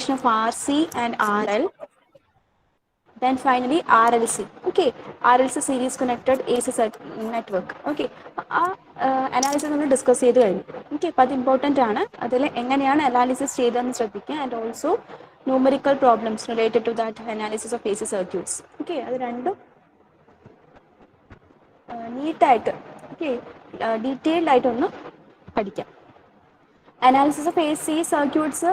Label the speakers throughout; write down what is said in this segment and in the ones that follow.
Speaker 1: combination of RC and RL. Then finally RLC. Okay, RLC series connected AC network. Okay, analysis നമ്മൾ discuss ചെയ്ത് കഴിഞ്ഞു. Okay, അപ്പോൾ അത് important ആണ്. അതിൽ എങ്ങനെയാണ് അനാലിസിസ് ചെയ്തതെന്ന് ശ്രദ്ധിക്കുക. And also numerical problems related to that analysis of AC circuits. Okay, അത് രണ്ടും നീറ്റായിട്ട് ഓക്കെ ഡീറ്റെയിൽഡ് ആയിട്ടൊന്ന് പഠിക്കാം. അനാലിസിസ് ഓഫ് AC സർക്യൂട്ട്സ്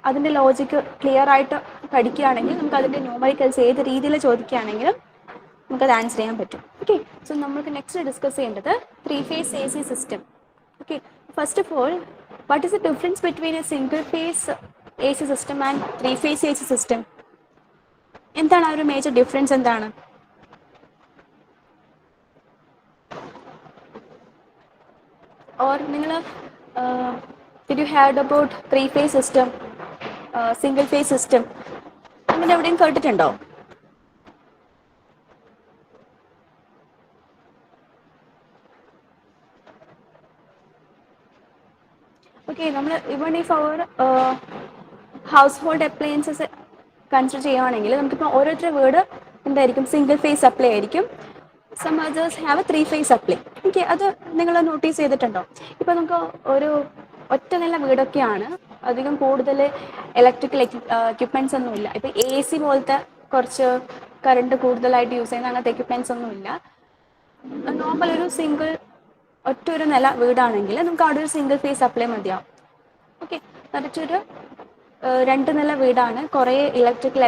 Speaker 1: അതിൻ്റെ ലോജിക്ക് ക്ലിയർ ആയിട്ട് പഠിക്കുകയാണെങ്കിൽ നമുക്ക് അതിൻ്റെ ന്യൂമറിക്കൽസ് ഏത് രീതിയിൽ ചോദിക്കുകയാണെങ്കിലും നമുക്കത് ആൻസർ ചെയ്യാൻ പറ്റും. ഓക്കെ, സോ നമുക്ക് നെക്സ്റ്റ് ഡിസ്കസ് ചെയ്യേണ്ടത് 3-phase AC system. Okay, first of all what is the difference between A single phase AC system and 3-phase AC system? എന്താണ് ആ ഒരു മേജർ ഡിഫറൻസ് എന്താണ്? ഓർ നിങ്ങൾ did you heard about 3-phase system, single phase system? അങ്ങനെ എവിടെയും കേട്ടിട്ടുണ്ടോ? Okay, നമ്മൾ even if our household appliances consider ചെയ്യുകയാണെങ്കിൽ നമുക്കിപ്പോൾ ഓരോരുത്തരുടെ വീട് എന്തായിരിക്കും? സിംഗിൾ ഫേസ് സപ്ലൈ ആയിരിക്കും. Some others have a 3-phase supply. Okay, അത് നിങ്ങൾ നോട്ടീസ് ചെയ്തിട്ടുണ്ടോ? ഇപ്പോൾ നമുക്ക് ഒരു ഒറ്റ നില വീടൊക്കെയാണ്, അധികം കൂടുതൽ ഇലക്ട്രിക്കൽ എക്യുപ്മെൻറ്റ്സ് ഒന്നുമില്ല. ഇപ്പോൾ AC പോലത്തെ കുറച്ച് കറണ്ട് കൂടുതലായിട്ട് യൂസ് ചെയ്യുന്ന അങ്ങനത്തെ എക്യുപ്മെൻറ്റ്സ് ഒന്നുമില്ല. നോർമൽ ഒരു സിംഗിൾ ഒറ്റ ഒരു നില വീടാണെങ്കിൽ നമുക്ക് അവിടെ ഒരു സിംഗിൾ ഫേസ് സപ്ലൈ മതിയാവും. ഓക്കെ, മറിച്ചൊരു 2 നില വീടാണ്, കുറേ ഇലക്ട്രിക്കൽ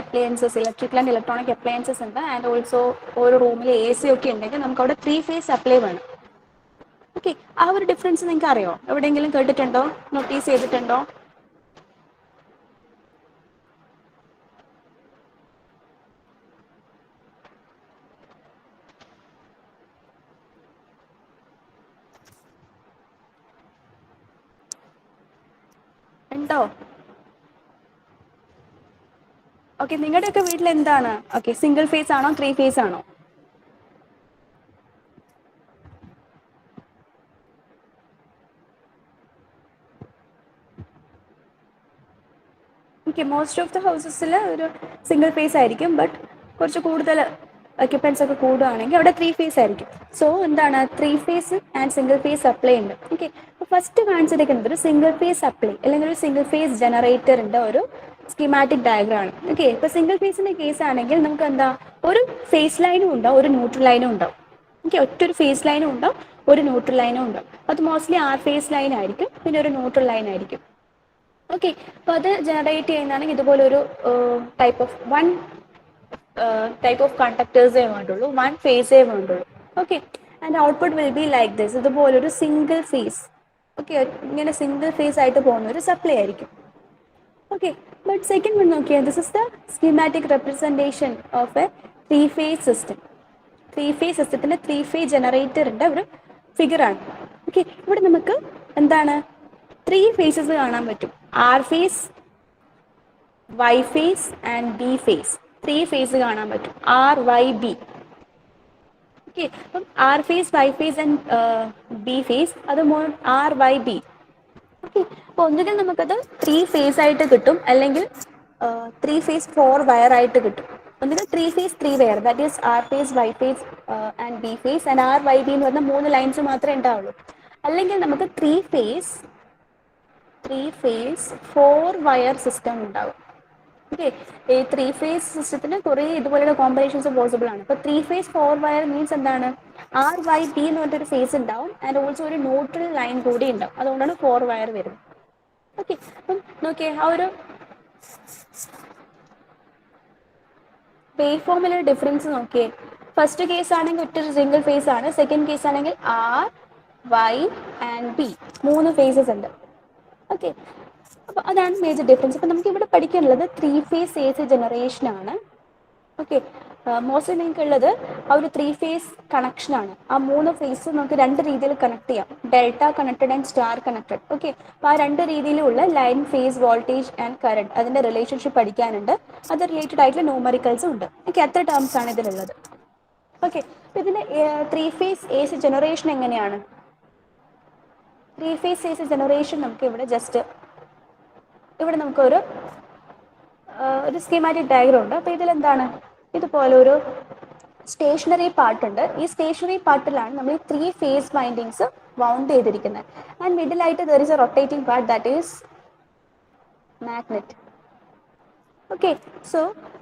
Speaker 1: ആൻഡ് ഇലക്ട്രോണിക് അപ്ലയൻസസ് ഉണ്ട്, ആൻഡ് ഓൾസോ ഓരോ റൂമിൽ AC ഒക്കെ ഉണ്ടെങ്കിൽ നമുക്ക് അവിടെ 3-phase സപ്ലൈ വേണം. ഓക്കെ, ആ ഒരു ഡിഫറൻസ് നിങ്ങൾക്ക് അറിയോ? എവിടെയെങ്കിലും കേട്ടിട്ടുണ്ടോ? നോട്ടീസ് ചെയ്തിട്ടുണ്ടോ? ഉണ്ടോ? ഓക്കെ, നിങ്ങളുടെയൊക്കെ വീട്ടിൽ എന്താണ്? ഓക്കെ, സിംഗിൾ ഫേസ് ആണോ 3-phase ആണോ? ഓക്കെ, മോസ്റ്റ് ഓഫ് ദ ഹൗസസിൽ ഒരു സിംഗിൾ ഫേസ് ആയിരിക്കും, ബട്ട് കുറച്ച് കൂടുതൽ എക്യുപ്മെൻറ്റ്സ് ഒക്കെ കൂടുകയാണെങ്കിൽ അവിടെ 3-phase ആയിരിക്കും. സോ എന്താണ് 3-phase and single phase supply ഉണ്ട്. ഓക്കെ, അപ്പോൾ ഫസ്റ്റ് കാണിച്ചിരിക്കുന്നത് ഒരു സിംഗിൾ ഫേസ് സപ്ലൈ അല്ലെങ്കിൽ ഒരു സിംഗിൾ ഫേസ് ജനറേറ്ററിൻ്റെ ഒരു സ്കീമാറ്റിക് ഡയഗ്രാം ആണ്. ഓക്കെ, ഇപ്പോൾ സിംഗിൾ ഫേസിൻ്റെ കേസ് ആണെങ്കിൽ നമുക്ക് എന്താ ഒരു ഫേസ് ലൈനും ഉണ്ടാവും, ഒരു ന്യൂട്രൽ ലൈനും ഉണ്ടാവും. ഓക്കെ, ഒറ്റൊരു ഫേസ് ലൈനും ഉണ്ടാവും, ഒരു ന്യൂട്രൽ ലൈനും ഉണ്ടാവും. അത് മോസ്റ്റ്ലി ഫേസ് ലൈൻ ആയിരിക്കും, പിന്നെ ഒരു ന്യൂട്രൽ ലൈൻ ആയിരിക്കും. ഓക്കെ, അപ്പോൾ അത് ജനറേറ്റ് ചെയ്യുന്നതാണെങ്കിൽ ഇതുപോലൊരു ടൈപ്പ് ഓഫ് കണ്ടക്ടേഴ്സേ വേണ്ടുള്ളൂ, 1 phase വേണ്ടുള്ളൂ. Okay, and output will be like this, ഇതുപോലൊരു സിംഗിൾ ഫേസ്. ഓക്കെ, ഇങ്ങനെ സിംഗിൾ ഫേസ് ആയിട്ട് പോകുന്ന ഒരു സപ്ലൈ ആയിരിക്കും. ഓക്കെ, ബട്ട് സെക്കൻഡ് വൺ നോക്കിയാൽ this is the schematic representation of a 3-phase system. 3-phase സിസ്റ്റത്തിൻ്റെ 3-phase ജനറേറ്ററിൻ്റെ ഒരു ഫിഗറാണ്. ഓക്കെ, ഇവിടെ നമുക്ക് എന്താണ് 3 phases കാണാൻ പറ്റും. R phase, Y phase and B phase. 3 phase കാണാൻ പറ്റും, R, Y, B. ഓക്കെ, അപ്പം R phase, Y phase and B phase, അത് R, Y, B. ഓക്കെ, അപ്പോൾ ഒന്നുകിൽ നമുക്കത് 3-phase ആയിട്ട് കിട്ടും, അല്ലെങ്കിൽ 3-phase 4 wire ആയിട്ട് കിട്ടും. ഒന്നുകിൽ 3-phase 3 wire, that is R phase, Y phase and B phase, and R, Y, B എന്ന് പറഞ്ഞാൽ 3 ലൈൻസ് മാത്രമേ ഉണ്ടാവുള്ളൂ. അല്ലെങ്കിൽ നമുക്ക് 3-phase 4 wire സിസ്റ്റം ഉണ്ടാവും. ഓക്കെ, ഈ 3-phase സിസ്റ്റത്തിന് കുറേ ഇതുപോലെയുള്ള കോമ്പിനേഷൻസ് പോസിബിൾ ആണ്. ഇപ്പോൾ 3-phase 4 wire മീൻസ് എന്താണ്? R, Y, B എന്ന് പറഞ്ഞിട്ടൊരു ഫേസ് ഉണ്ടാവും, ആൻഡ് ഓൾസോ ഒരു ന്യൂട്രൽ ലൈൻ കൂടി ഉണ്ടാവും. അതുകൊണ്ടാണ് 4 wire വരുന്നത്. ഓക്കെ, അപ്പം നോക്കിയേ ആ ഒരു വേവ് ഫോമിലെ ഡിഫറൻസ് നോക്കിയേ. ഫസ്റ്റ് കേസ് ആണെങ്കിൽ ഒറ്റ സിംഗിൾ ഫേസ് ആണ്, സെക്കൻഡ് കേസ് ആണെങ്കിൽ R, Y and B 3 phases ഉണ്ട്. ഓക്കെ, അപ്പോൾ അതാണ് മേജർ ഡിഫറൻസ്. അപ്പോൾ നമുക്ക് ഇവിടെ പഠിക്കാനുള്ളത് 3-phase AC ജനറേഷൻ ആണ്. ഓക്കെ, മോസ്റ്റ്ലി നിങ്ങൾക്കുള്ളത് ആ ഒരു 3-phase കണക്ഷനാണ്. ആ 3 phase നമുക്ക് 2 രീതിയിൽ കണക്ട് ചെയ്യാം, delta connected and star connected. Okay, അപ്പോൾ ആ 2 രീതിയിലുള്ള line, phase, voltage and current അതിൻ്റെ റിലേഷൻഷിപ്പ് പഠിക്കാനുണ്ട്. അത് റിലേറ്റഡ് ആയിട്ടുള്ള ന്യൂമറിക്കൽസും ഉണ്ട്. ഓക്കെ, അത്ര ടേംസ് ആണ് ഇതിലുള്ളത്. ഓക്കെ, അപ്പോൾ ഇതിൻ്റെ 3-phase AC ജനറേഷൻ എങ്ങനെയാണ്? 3-phase AC ജനറേഷൻ നമുക്ക് ഇവിടെ നമുക്കൊരു ഒരു സ്കീമാറ്റിക് ഡയഗ്രം ഉണ്ട്. അപ്പോൾ ഇതിലെന്താണ്, ഇതുപോലെ ഒരു സ്റ്റേഷനറി പാർട്ടുണ്ട്. ഈ സ്റ്റേഷനറി പാർട്ടിലാണ് നമ്മൾ ഈ 3 ഫേസ് വൈൻഡിങ്സ് വൗണ്ട് ചെയ്തിരിക്കുന്നത്. ആൻഡ് മിഡിലായിട്ട് there is a rotating part that is magnet. Okay, so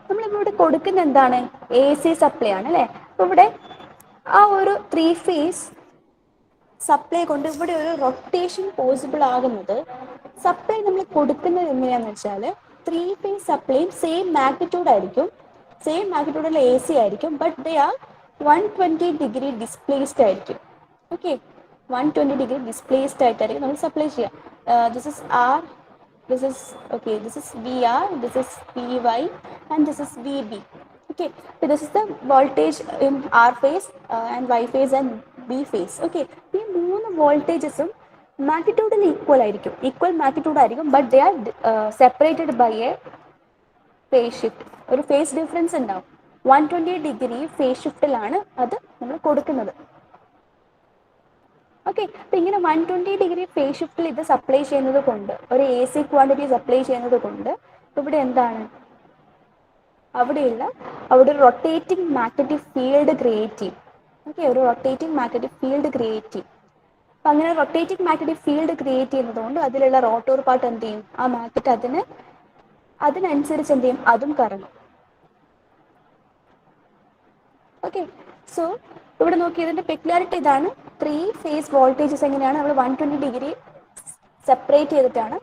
Speaker 1: നമ്മളിവിടെ കൊടുക്കുന്ന എന്താണ്, എ സി സപ്ലൈ ആണ് അല്ലേ. അപ്പോൾ ഇവിടെ ആ ഒരു 3 ഫേസ് സപ്ലൈ കൊണ്ട് ഇവിടെ ഒരു റൊട്ടേഷൻ പോസിബിൾ ആകുന്നത്, സപ്ലൈ നമ്മൾ കൊടുക്കുന്നത് എങ്ങനെയാണെന്ന് വെച്ചാൽ 3 ഫേസ് സപ്ലൈയും സെയിം മാഗ്നിറ്റ്യൂഡ് ആയിരിക്കും, സെയിം മാഗ്നിറ്റ്യൂഡിൽ എ സി ആയിരിക്കും, but they are 120 degree displaced ആയിരിക്കും. ഓക്കെ, 120 ഡിഗ്രി ഡിസ്പ്ലേസ്ഡ് ആയിട്ടായിരിക്കും നമ്മൾ സപ്ലൈ ചെയ്യുക. This is R, this is okay, this is VR, this is VY, and this is VB. Okay, so this is the voltage in R phase and Y phase and B phase. Okay, ഈ 3 വോൾട്ടേജസും മാഗ്നിറ്റ്യൂഡിൽ equal magnitude ആയിരിക്കും, but they are separated by a phase shift. ഒരു phase difference ഉണ്ടാവും. 120 degree face ഷിഫ്റ്റിലാണ് അത് നമ്മൾ കൊടുക്കുന്നത്. Okay, അപ്പം ഇങ്ങനെ 120 ഡിഗ്രി ഫേസ് ഷിഫ്റ്റിൽ ഇത് സപ്ലൈ ചെയ്യുന്നത് കൊണ്ട്, ഒരു എ സി ക്വാണ്ടിറ്റി സപ്ലൈ ചെയ്യുന്നത് കൊണ്ട് ഇവിടെ എന്താണ്, അവിടെ ഒരു റൊട്ടേറ്റിംഗ് മാഗ്നറ്റിക് ഫീൽഡ് ക്രിയേറ്റ് ചെയ്യും. ഓക്കെ, ഒരു റൊട്ടേറ്റിംഗ് മാഗ്നറ്റിക് ഫീൽഡ് ക്രിയേറ്റ് ചെയ്യും. അപ്പം അങ്ങനെ റൊട്ടേറ്റിംഗ് മാഗ്നറ്റിക് ഫീൽഡ് ക്രിയേറ്റ് ചെയ്യുന്നത് കൊണ്ട് അതിലുള്ള റോട്ടോർ പാർട്ട് എന്ത് ചെയ്യും, ആ മാഗ്നറ്റ് അതിനനുസരിച്ച് എന്ത് ചെയ്യും, അതും കറങ്ങും. ഓക്കെ, സോ ഇവിടെ നോക്കി ഇതിന്റെ പെക്യുലാരിറ്റി ഇതാണ്. 3 ഫേസ് വോൾട്ടേജസ് എങ്ങനെയാണ് നമ്മൾ 120 ഡിഗ്രി സെപ്പറേറ്റ് ചെയ്തിട്ടാണ്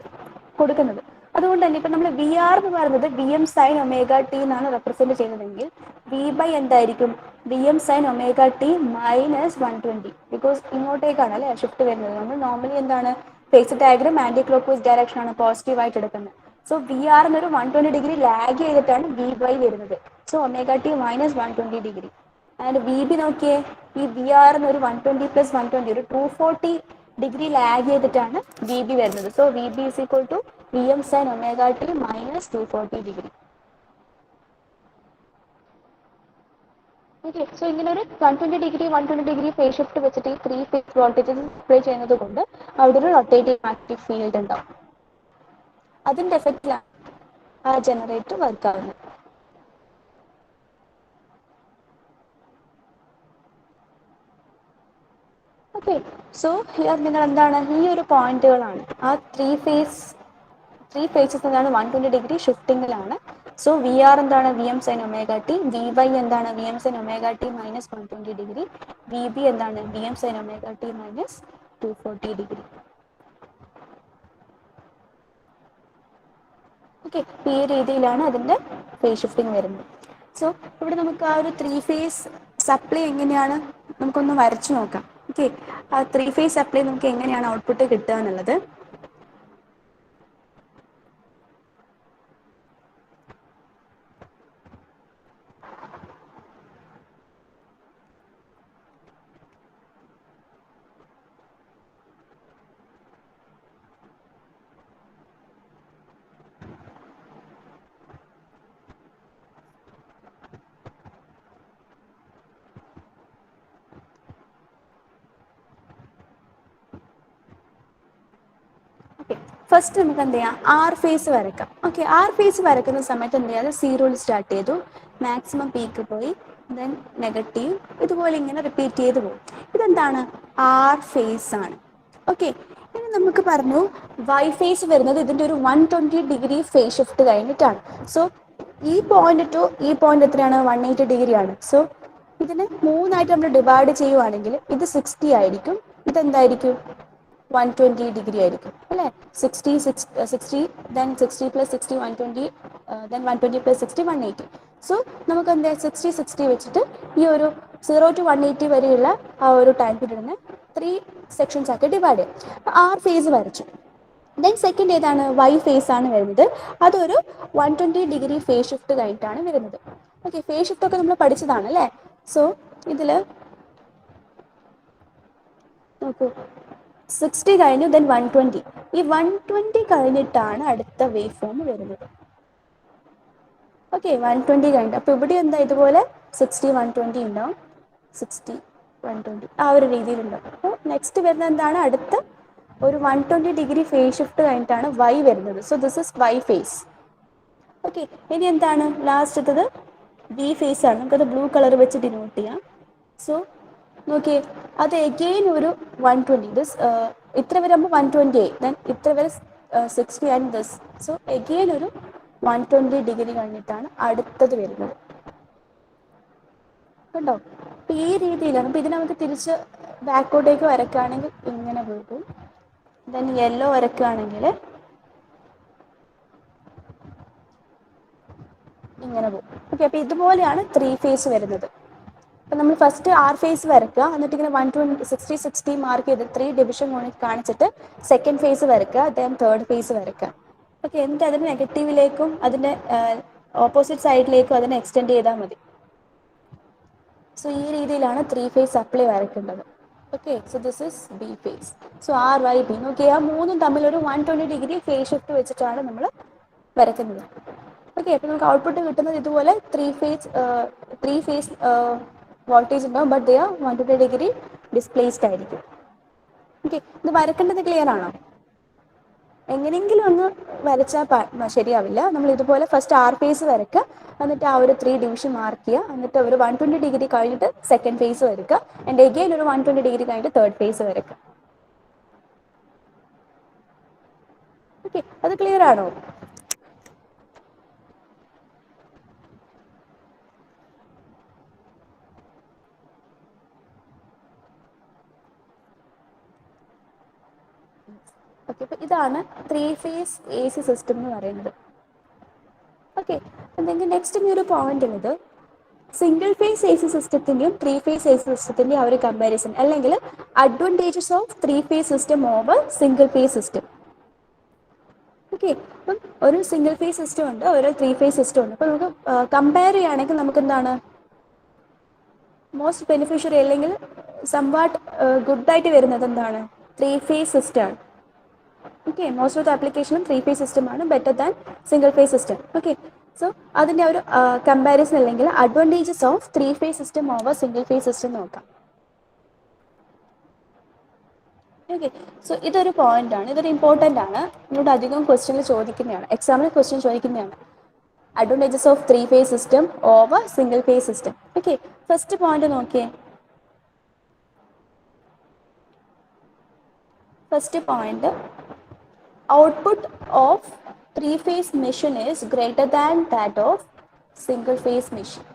Speaker 1: കൊടുക്കുന്നത്. അതുകൊണ്ട് തന്നെ ഇപ്പം നമ്മൾ വി ആർ എന്ന് പറയുന്നത് V M sine omega T എന്നാണ് റെപ്രസെന്റ് ചെയ്യുന്നതെങ്കിൽ വി ബൈ എന്തായിരിക്കും, V M sine omega T minus 120, because ഇങ്ങോട്ടേക്കാണ് അല്ലേ ഷിഫ്റ്റ് വരുന്നത്. നമ്മൾ നോർമലി എന്താണ്, phase diagram anticlockwise direction ആണ് പോസിറ്റീവ് ആയിട്ട് എടുക്കുന്നത്. സോ വി ആർ എന്നൊരു 120 ഡിഗ്രി ലാഗ് ചെയ്തിട്ടാണ് വി ബൈ വരുന്നത്. So omega T minus 120 degree. And V B നോക്കിയേ, ഈ വി ആർ എന്നൊരു 120 പ്ലസ് 120 ഒരു 240 ഡിഗ്രി ലാഗ് ചെയ്തിട്ടാണ് വി ബി വരുന്നത്. So V B is equal to V M sine omega T minus 240 degree. Okay, so ഇങ്ങനെ ഒരു 120 degree phase shift വെച്ചിട്ട് ഈ 3 ഫേസ് വോൾട്ടേജസ് ഡിസ്പ്ലേ ചെയ്യുന്നത് കൊണ്ട് അവിടെ ഒരു റൊട്ടേറ്റിംഗ് മാഗ്നറ്റിക് ഫീൽഡ് ഉണ്ടാവും. അതിന്റെ എഫക്റ്റിലാണ് ആ ജനറേറ്റർ വർക്ക് ആവുന്നത്. ഓക്കെ, സോ ഹിയർ നിങ്ങൾ എന്താണ്, ഈ ഒരു പോയിന്റുകളാണ് ആ 3 ഫേസസ് എന്താണ് 120 ഡിഗ്രി ഷിഫ്റ്റിംഗിലാണ്. സോ വി ആർ എന്താണ്, V M sine omega T, V Y എന്താണ്, V M sine omega T minus 120 degree, V B എന്താണ്, V M sine omega T minus 240 degree. Okay, ഈ രീതിയിലാണ് അതിൻ്റെ ഫേസ് ഷിഫ്റ്റിംഗ് വരുന്നത്. So ഇവിടെ നമുക്ക് ആ ഒരു 3 ഫേസ് സപ്ലൈ എങ്ങനെയാണ് നമുക്കൊന്ന് വരച്ചു നോക്കാം. ഓക്കെ, ആ 3 ഫേസ് സപ്ലൈ നമുക്ക് എങ്ങനെയാണ് ഔട്ട്പുട്ട് കിട്ടുക എന്നുള്ളത്. ഫസ്റ്റ് നമുക്ക് എന്ത് ചെയ്യാം, ആർ ഫേസ് വരക്കാം. ഓക്കെ, ആർ ഫേസ് വരക്കുന്ന സമയത്ത് എന്ത് ചെയ്യാം, സീറോയിൽ സ്റ്റാർട്ട് ചെയ്തു, മാക്സിമം പീക്ക് പോയി, ദെൻ നെഗറ്റീവ്, ഇതുപോലെ ഇങ്ങനെ റിപ്പീറ്റ് ചെയ്ത് പോകും. ഇതെന്താണ്, ആർ ഫേസ് ആണ്. ഓക്കെ, ഇനി നമുക്ക് പറഞ്ഞു വൈ ഫേസ് വരുന്നത് ഇതിൻ്റെ ഒരു 120 ഡിഗ്രി ഫേസ് ഷിഫ്റ്റ് കഴിഞ്ഞിട്ടാണ്. സോ ഈ പോയിന്റ് ടു ഈ പോയിന്റ് എത്രയാണ്, 180 ഡിഗ്രി ആണ്. സോ ഇതിനെ 3ആയിട്ട് നമ്മൾ ഡിവൈഡ് ചെയ്യുവാണെങ്കിൽ ഇത് 60 ആയിരിക്കും, ഇതെന്തായിരിക്കും 120 ഡിഗ്രി ആയിരിക്കും അല്ലേ. 60 then 60 plus 60 120, then 120 plus 60 180. So നമുക്ക് എന്താ 60 വെച്ചിട്ട് ഈ ഒരു 0 to 180 വരെയുള്ള ആ ഒരു ടൈം പീരീഡിനെ 3 സെക്ഷൻസ് ആക്കി ഡിവൈഡ് ചെയ്യാം. ആർ ഫേസ് വരച്ചു. ദെൻ സെക്കൻഡ് ഏതാണ്, വൈ ഫേസ് ആണ് വരുന്നത്. അതൊരു 120 ഡിഗ്രി ഫേസ് ഷിഫ്റ്റ് കഴിഞ്ഞിട്ടാണ് വരുന്നത്. ഓക്കെ, ഫേസ് ഷിഫ്റ്റ് ഒക്കെ നമ്മൾ പഠിച്ചതാണ് അല്ലേ. സോ ഇതിൽ നോക്കൂ, 60 കഴിഞ്ഞു, ദെൻ 120. ഈ 120 കഴിഞ്ഞിട്ടാണ് അടുത്ത വേവ് ഫോം വരുന്നത്. ഓക്കെ, 120 കഴിഞ്ഞു. അപ്പോൾ ഇവിടെ എന്താ ഇതുപോലെ 60 120 ഉണ്ടാവും, 60 120 ആ ഒരു രീതിയിലുണ്ടാവും. അപ്പോൾ നെക്സ്റ്റ് വരുന്നത് എന്താണ്, അടുത്ത ഒരു 120 ഡിഗ്രി ഫേസ് ഷിഫ്റ്റ് കഴിഞ്ഞിട്ടാണ് വൈ വരുന്നത്. So this is Y phase. Okay, ഇനി എന്താണ് ലാസ്റ്റത്തത്? ബി ഫേസ് ആണ്. നമുക്കത് ബ്ലൂ കളർ വെച്ച് ഡിനോട്ട് ചെയ്യാം. സോ നോക്കിയേ, അത് എഗെയിൻ ഒരു 120. ദിസ് ഇത്ര വരെ ആകുമ്പോൾ 120 ആയി. ദെൻ ഇത്ര വരെ 60 ആൻഡ് ദിസ്. സോ എഗെയിൻ ഒരു 120 ഡിഗ്രി കഴിഞ്ഞിട്ടാണ് അടുത്തത് വരുന്നത്. കണ്ടോ? അപ്പൊ ഈ രീതിയിലാണ്. അപ്പൊ ഇതിനെ നമുക്ക് തിരിച്ച് ബാക്കോട്ടേക്ക് വരക്കുകയാണെങ്കിൽ ഇങ്ങനെ പോകും. ദെൻ യെല്ലോ വരക്കുകയാണെങ്കിൽ ഇങ്ങനെ പോകും. ഓക്കെ, അപ്പൊ ഇതുപോലെയാണ് 3 ഫേസ് വരുന്നത്. അപ്പൊ നമ്മൾ ഫസ്റ്റ് ആർ ഫേസ് വരക്കുക, എന്നിട്ട് ഇങ്ങനെ 120 60 മാർക്ക് ചെയ്ത് 3 ഡിവിഷൻ കാണിച്ചിട്ട് സെക്കൻഡ് ഫേസ് വരക്കുക, ദെൻ തേർഡ് ഫേസ് വരക്കുക. ഓക്കെ, എന്നിട്ട് അതിന് നെഗറ്റീവിലേക്കും അതിന്റെ ഓപ്പോസിറ്റ് സൈഡിലേക്കും അതിനെ എക്സ്റ്റെൻഡ് ചെയ്താൽ മതി. സോ ഈ രീതിയിലാണ് 3 ഫേസ് സപ്ലൈ വരയ്ക്കേണ്ടത്. Okay, so this is B phase. So R Y B നോക്കി, ആ മൂന്നും തമ്മിൽ ഒരു 120 ഡിഗ്രി ഫേസ് ഷിഫ്റ്റ് വെച്ചിട്ടാണ് നമ്മൾ വരയ്ക്കുന്നത്. ഓക്കെ, അപ്പൊ നമുക്ക് ഔട്ട്പുട്ട് കിട്ടുന്നത് ഇതുപോലെ 3 ഫേസ് വോൾട്ടേജ് ഉണ്ടാവും, but they are 120 degree displaced ആയിരിക്കും. ഓക്കെ, ഇത് വരക്കേണ്ടത് ക്ലിയർ ആണോ? എങ്ങനെയെങ്കിലും ഒന്ന് വരച്ചാൽ ശരിയാവില്ല. നമ്മൾ ഇതുപോലെ ഫസ്റ്റ് ആർ ഫേസ് വരക്കുക, എന്നിട്ട് ആ ഒരു 3 ഡിവിഷൻ മാർക്ക് ചെയ്യുക, എന്നിട്ട് ഒരു 120 ഡിഗ്രി കഴിഞ്ഞിട്ട് സെക്കൻഡ് ഫേസ് വരക്കുക, ആൻഡ് എഗെയിൻ ഒരു 120 ഡിഗ്രി കഴിഞ്ഞിട്ട് തേർഡ് ഫേസ് വരക്കുക. ഓക്കെ, അത് ക്ലിയർ ആണോ? ഓക്കെ, അപ്പൊ ഇതാണ് 3 ഫേസ് എ സി സിസ്റ്റം എന്ന് പറയുന്നത്. ഓക്കെ, എന്തെങ്കിലും നെക്സ്റ്റ് ഇനി ഒരു പോയിന്റ് ഉള്ളത്, സിംഗിൾ ഫേസ് എ സി സിസ്റ്റത്തിന്റെയും 3 ഫേസ് എ സി സിസ്റ്റത്തിന്റെയും ആ ഒരു കമ്പാരിസൺ, അല്ലെങ്കിൽ advantages of 3 phase system over single phase system. Okay, അപ്പം ഒരു സിംഗിൾ ഫേസ് സിസ്റ്റം ഉണ്ട്, ഒരു 3 ഫേസ് സിസ്റ്റം ഉണ്ട്. അപ്പൊ നമുക്ക് കമ്പയർ ചെയ്യുകയാണെങ്കിൽ നമുക്ക് എന്താണ് മോസ്റ്റ് ബെനിഫിഷ്യറി അല്ലെങ്കിൽ സംവാട്ട് ഗുഡായിട്ട് വരുന്നത് എന്താണ്? 3 ഫേസ് സിസ്റ്റം ആണ്. ഓക്കെ, മോസ്റ്റ് ഓഫ് ദ ആപ്ലിക്കേഷനും 3 ഫേസ് സിസ്റ്റം ആണ് better than single phase system. Okay, so അതിന്റെ ഒരു കമ്പാരിസൺ അല്ലെങ്കിൽ advantages of 3 phase system over single phase system നോക്കാം. ഓക്കെ, സോ ഇതൊരു പോയിന്റ് ആണ്, ഇതൊരു ഇമ്പോർട്ടൻ്റ് ആണ്. ഇവിടെ അധികം ക്വസ്റ്റ്യനിൽ ചോദിക്കുന്നതാണ്, എക്സാമിന് ക്വസ്റ്റ്യൻ ചോദിക്കുന്നതാണ്. Advantages of 3 phase system over single phase system. Okay, first point നോക്കിയേ. First point, output of 3 phase machine is greater than that of single phase machine.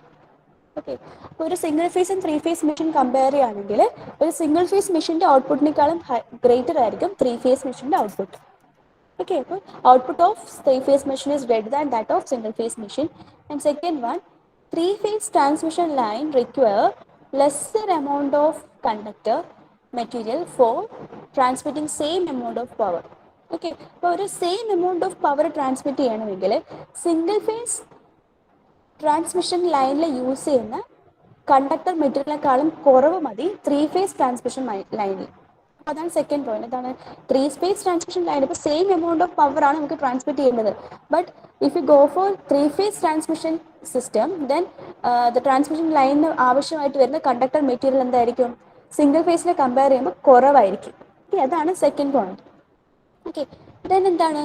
Speaker 1: Okay, ഒരു single phase and 3 phase machine compare ചെയ്യുകയാണെങ്കിൽ ഒരു single phase മെഷീൻ്റെ ഔട്ട്പുട്ടിനേക്കാളും greater ആയിരിക്കും 3 face മെഷീൻ്റെ output. Okay, അപ്പോൾ output of 3 phase machine is greater than that of single phase machine. And second one, 3 phase transmission line require lesser amount of conductor material for transmitting same amount of power. Okay, അപ്പോൾ ഒരു same amount of power transmit ചെയ്യണമെങ്കിൽ single phase transmission ലൈനിൽ use ചെയ്യുന്ന conductor മെറ്റീരിയലിനെക്കാളും കുറവ് മതി 3 phase transmission ലൈനിൽ. അതാണ് second point. അതാണ് 3 ഫേസ് ട്രാൻസ്മിഷൻ ലൈൻ. ഇപ്പോൾ സെയിം എമൗണ്ട് ഓഫ് പവർ ആണ് നമുക്ക് ട്രാൻസ്മിറ്റ് ചെയ്യുന്നത്. But if you go for 3 phase transmission system, then the transmission ലൈനിന് ആവശ്യമായിട്ട് വരുന്ന കണ്ടക്ടർ മെറ്റീരിയൽ എന്തായിരിക്കും? സിംഗിൾ ഫേസിനെ കമ്പയർ ചെയ്യുമ്പോൾ കുറവായിരിക്കും. ഓക്കെ, അതാണ് സെക്കൻഡ് പോയിന്റ്. ഓക്കെ, ദെൻ എന്താണ്?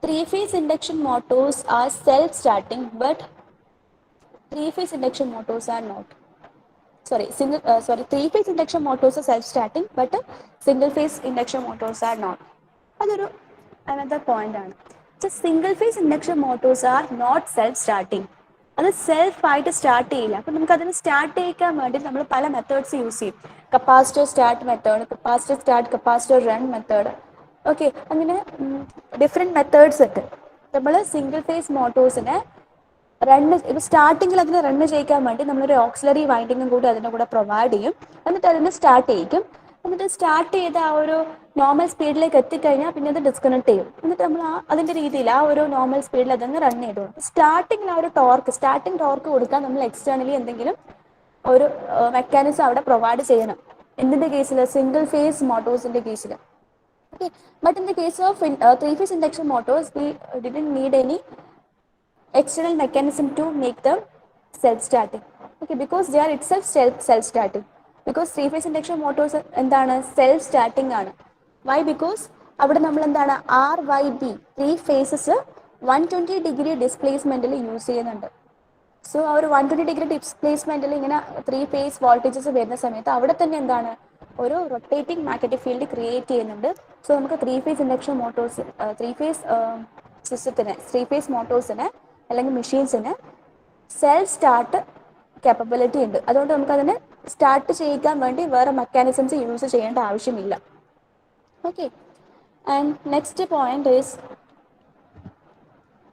Speaker 1: 3 phase induction motors are self starting, but 3 phase induction motors are not. Sorry, 3 phase induction motors are self-starting, but single phase induction motors are not. അതൊരു another point ആണ്. Single phase induction motors are not self starting. അത് self ആയിട്ട് start ചെയ്യില്ല. അപ്പം നമുക്ക് അതിന് start ചെയ്യിക്കാൻ വേണ്ടി നമ്മൾ പല മെത്തേഡ്സ് യൂസ് ചെയ്യും. Capacitor start method, capacitor start, capacitor run method. Okay, അങ്ങനെ ഡിഫറെൻറ്റ് മെത്തേഡ്സ് ഉണ്ട്. നമ്മൾ സിംഗിൾ ഫേസ് മോട്ടോഴ്സിനെ ഇപ്പോൾ സ്റ്റാർട്ടിങ്ങിൽ അതിനെ റണ്ണ് ചെയ്യിക്കാൻ വേണ്ടി നമ്മളൊരു ഓക്സിലറി വൈൻഡിങ്ങും കൂടി അതിൻ്റെ കൂടെ പ്രൊവൈഡ് ചെയ്യും. എന്നിട്ട് അതിനെ സ്റ്റാർട്ട് ചെയ്യിക്കും. എന്നിട്ട് സ്റ്റാർട്ട് ചെയ്ത് ആ ഒരു നോർമൽ സ്പീഡിലേക്ക് എത്തിക്കഴിഞ്ഞാൽ പിന്നെ അത് ഡിസ്കണക്ട് ചെയ്യും. എന്നിട്ട് നമ്മൾ അതിൻ്റെ രീതിയിൽ ആ ഒരു നോർമൽ സ്പീഡിൽ അതങ്ങ് റൺ ചെയ്തോളും. സ്റ്റാർട്ടിങ്ങിൽ ആ ഒരു സ്റ്റാർട്ടിങ് ടോർക്ക് കൊടുക്കാൻ നമ്മൾ എക്സ്റ്റേണലി എന്തെങ്കിലും ഒരു മെക്കാനിസം അവിടെ പ്രൊവൈഡ് ചെയ്യണം. എന്തിൻ്റെ കേസിൽ? സിംഗിൾ ഫേസ് മോട്ടോഴ്സിൻ്റെ കേസിൽ. Okay, but in the case of 3 phase induction motors, we didn't need any external mechanism to make them self-starting. Okay, because they are itself self-starting. Because 3 phase induction motors എന്താണ്? self-starting ആണ്. Why? Because അവിടെ നമ്മൾ എന്താണ്? RYB 3 phases 120 degree ഡിസ്പ്ലേസ്മെന്റിൽ use ചെയ്യുന്നുണ്ട്. So ആ ഒരു 120 degree ഡിസ്പ്ലേസ്മെന്റിൽ ഇങ്ങനെ 3 face voltages വരുന്ന സമയത്ത് അവിടെ തന്നെ എന്താണ് ഒരു റൊട്ടേറ്റിംഗ് മാഗ്നറ്റിക് ഫീൽഡ് ക്രിയേറ്റ് ചെയ്യുന്നുണ്ട്. സോ നമുക്ക് 3 ഫേസ് ഇൻഡക്ഷൻ മോട്ടോഴ്സ് 3 ഫേസ് സിസ്റ്റത്തിന് 3 ഫേസ് മോട്ടോഴ്സിന് അല്ലെങ്കിൽ മെഷീൻസിന് സെൽഫ് സ്റ്റാർട്ട് capability ഉണ്ട്. അതുകൊണ്ട് നമുക്കതിനെ സ്റ്റാർട്ട് ചെയ്യിക്കാൻ വേണ്ടി വേറെ മെക്കാനിസംസ് യൂസ് ചെയ്യേണ്ട ആവശ്യമില്ല. Okay, and next point is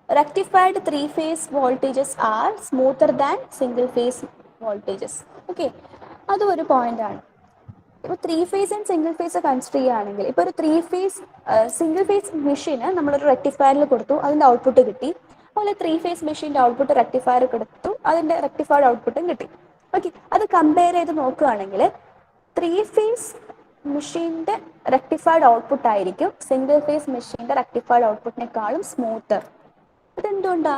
Speaker 1: rectified 3 phase voltages are smoother than single phase voltages. Okay, അതും ഒരു പോയിന്റ് ആണ്. ഇപ്പോൾ 3 phase and single phase consider ചെയ്യുകയാണെങ്കിൽ ഇപ്പോൾ ഒരു 3 ഫേസ് സിംഗിൾ ഫേസ് മെഷീന് നമ്മളൊരു റെക്ടിഫയറിൽ കൊടുത്തു, അതിൻ്റെ ഔട്ട്പുട്ട് കിട്ടി. അതുപോലെ 3 ഫേസ് മെഷീൻ്റെ ഔട്ട്പുട്ട് റെക്ടിഫയർ കൊടുത്തു, അതിൻ്റെ റെക്ടിഫൈഡ് ഔട്ട്പുട്ടും കിട്ടി. ഓക്കെ, അത് കമ്പയർ ചെയ്ത് നോക്കുകയാണെങ്കിൽ 3 ഫേസ് മെഷീൻ്റെ റെക്ടിഫൈഡ് ഔട്ട്പുട്ട് ആയിരിക്കും സിംഗിൾ ഫേസ് മെഷീൻ്റെ റെക്ടിഫൈഡ് ഔട്ട്പുട്ടിനേക്കാളും സ്മൂത്തർ. അതെന്തുകൊണ്ടാ?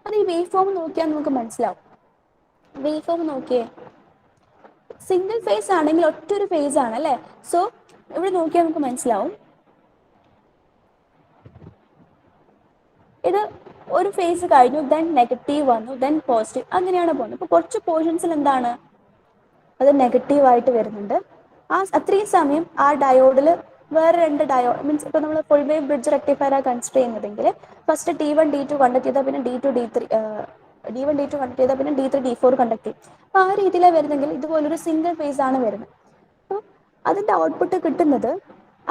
Speaker 1: അത് ഈ വേവ് ഫോം നോക്കിയാൽ നമുക്ക് മനസ്സിലാവും. വേവ് ഫോം നോക്കിയേ, സിംഗിൾ ഫേസ് ആണെങ്കിൽ ഒറ്റൊരു ഫേസ് ആണ് അല്ലേ. സോ ഇവിടെ നോക്കിയാൽ നമുക്ക് മനസ്സിലാവും ഇത് ഒരു ഫേസ് കഴിഞ്ഞു, ദെൻ നെഗറ്റീവ് വന്നു, ദെൻ പോസിറ്റീവ്, അങ്ങനെയാണ് പോകുന്നത്. ഇപ്പോൾ കുറച്ച് പോർഷൻസിൽ എന്താണ് അത് നെഗറ്റീവായിട്ട് വരുന്നുണ്ട്. അത്രയും സമയം ആ ഡയോഡിൽ വേറെ 2 ഡയോഡ് മീൻസ് ഇപ്പോൾ നമ്മൾ ഫുൾ വേവ് ബ്രിഡ്ജ് റെക്ടിഫയറാണ് കൺസിഡർ ചെയ്യുന്നതെങ്കിൽ ഫസ്റ്റ് D1 D2 കണ്ടക്ട് ചെയ്താൽ പിന്നെ D2 D3 D1 D2 conduct ചെയ്താൽ പിന്നെ D3 D4 കണ്ടക്ട് ചെയ്യും. അപ്പോൾ ആ രീതിയിലാണ് വരുന്നെങ്കിൽ ഇതുപോലൊരു സിംഗിൾ ഫേസ് ആണ് വരുന്നത്. അപ്പോൾ അതിൻ്റെ ഔട്ട്പുട്ട് കിട്ടുന്നത്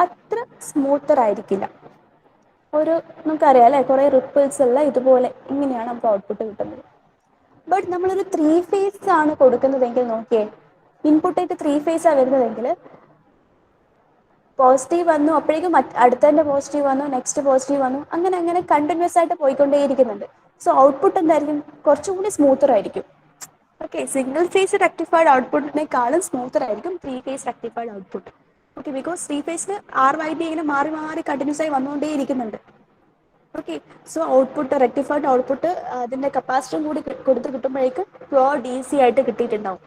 Speaker 1: അത്ര സ്മൂത്തർ ആയിരിക്കില്ല. ഒരു നമുക്കറിയാം അല്ലേ, കുറേ റിപ്പിൾസ് ഉള്ള ഇതുപോലെ ഇങ്ങനെയാണ് നമുക്ക് ഔട്ട്പുട്ട് കിട്ടുന്നത്. ബട്ട് നമ്മളൊരു 3 ഫേസ് ആണ് കൊടുക്കുന്നതെങ്കിൽ നോക്കിയേ, ഇൻപുട്ടായിട്ട് 3 ഫേസാണ് വരുന്നതെങ്കിൽ പോസിറ്റീവ് വന്നു, അപ്പോഴേക്കും അടുത്തതിൻ്റെ പോസിറ്റീവ് വന്നു, നെക്സ്റ്റ് പോസിറ്റീവ് വന്നു, അങ്ങനെ അങ്ങനെ കണ്ടിന്യൂസ് ആയിട്ട് പോയിക്കൊണ്ടേയിരിക്കുന്നുണ്ട്. സോ ഔട്ട്പുട്ട് എന്തായിരിക്കും? കുറച്ചും കൂടി സ്മൂത്തർ ആയിരിക്കും. ഓക്കെ, സിംഗിൾ ഫേസ് റെക്ടിഫൈഡ് ഔട്ട്പുട്ടിനേക്കാളും സ്മൂത്തർ ആയിരിക്കും 3 phase rectified output. Okay, because 3 ഫേസിന് RYB ഇങ്ങനെ മാറി മാറി കണ്ടിന്യൂസ് ആയി വന്നുകൊണ്ടേയിരിക്കുന്നുണ്ട്. Okay, so output rectified output അതിൻ്റെ കപ്പാസിറ്ററും കൂടി കൊടുത്ത് കിട്ടുമ്പോഴേക്കും പ്യുവർ DC ആയിട്ട് കിട്ടിയിട്ടുണ്ടാവും.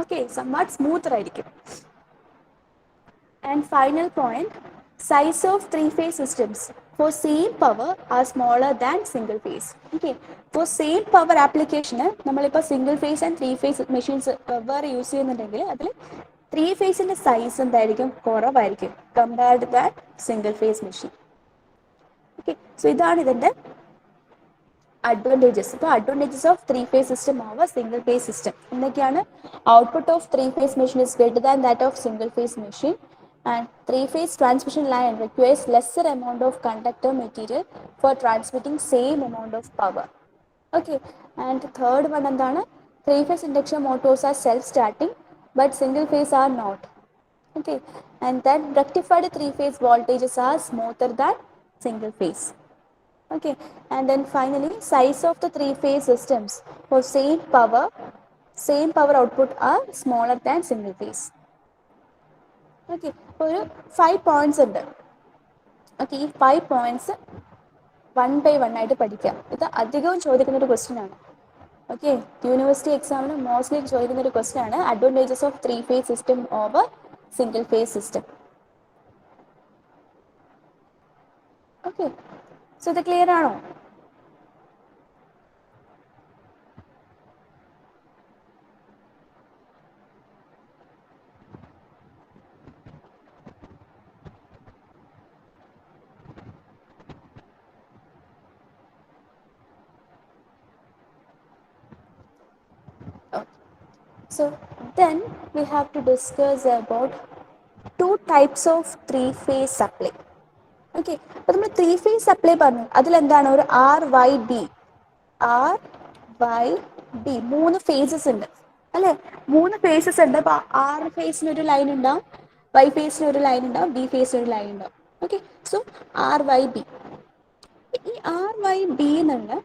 Speaker 1: ഓക്കെ, സംവാട്ട് സ്മൂത്തർ ആയിരിക്കും. And final point, size of 3 phase systems for same power are smaller than single phase. Okay, for same power application നമ്മളിപ്പോൾ single phase and 3 phase machines വേറെ യൂസ് ചെയ്യുന്നുണ്ടെങ്കിൽ അതിൽ 3 ഫേസിൻ്റെ size എന്തായിരിക്കും? കുറവായിരിക്കും compared than single phase machine. Okay, so ഇതാണ് ഇതിൻ്റെ advantages. ഇപ്പോൾ advantages of 3 phase system over single phase system എന്തൊക്കെയാണ്? Output of 3 phase machine is greater than that of single phase machine. And 3 phase transmission line requires lesser amount of conductor material for transmitting same amount of power. Okay, and third one endana, 3 phase induction motors are self-starting but single phase are not. Okay, and then rectified 3 phase voltages are smoother than single phase. Okay, and then finally size of the 3 phase systems for same power output are smaller than single phase. Okay, ഒരു 5 points ഉണ്ട്. Okay, ഈ 5 points 1 by 1 ആയിട്ട് പഠിക്കാം. ഇത് അധികവും ചോദിക്കുന്ന ഒരു question ആണ്. ഓക്കെ, യൂണിവേഴ്സിറ്റി എക്സാമിന് മോസ്റ്റ്ലി ചോദിക്കുന്ന ഒരു ക്വസ്റ്റ്യൻ ആണ് advantages of 3 phase system over single phase system. Okay, so ഇത് ക്ലിയർ ആണോ? So then we have to discuss about 2 types of 3 phase supply. Okay, അപ്പോൾ നമ്മൾ 3 ഫേസ് സപ്ലൈ പറഞ്ഞു, അതിലെന്താണ് ഒരു RYB 3 ഫേസസ് ഉണ്ട് അല്ലേ. 3 ഫേസസ് ഉണ്ട്. അപ്പോൾ R ഫേസിന് ഒരു ലൈൻ ഉണ്ടാവും, Y ഫേസിന് ഒരു ലൈൻ ഉണ്ടാവും, B ഫേസിന് ഒരു ലൈൻ ഉണ്ടാവും. Okay, so RYB. ഈ RYB എന്നുള്ള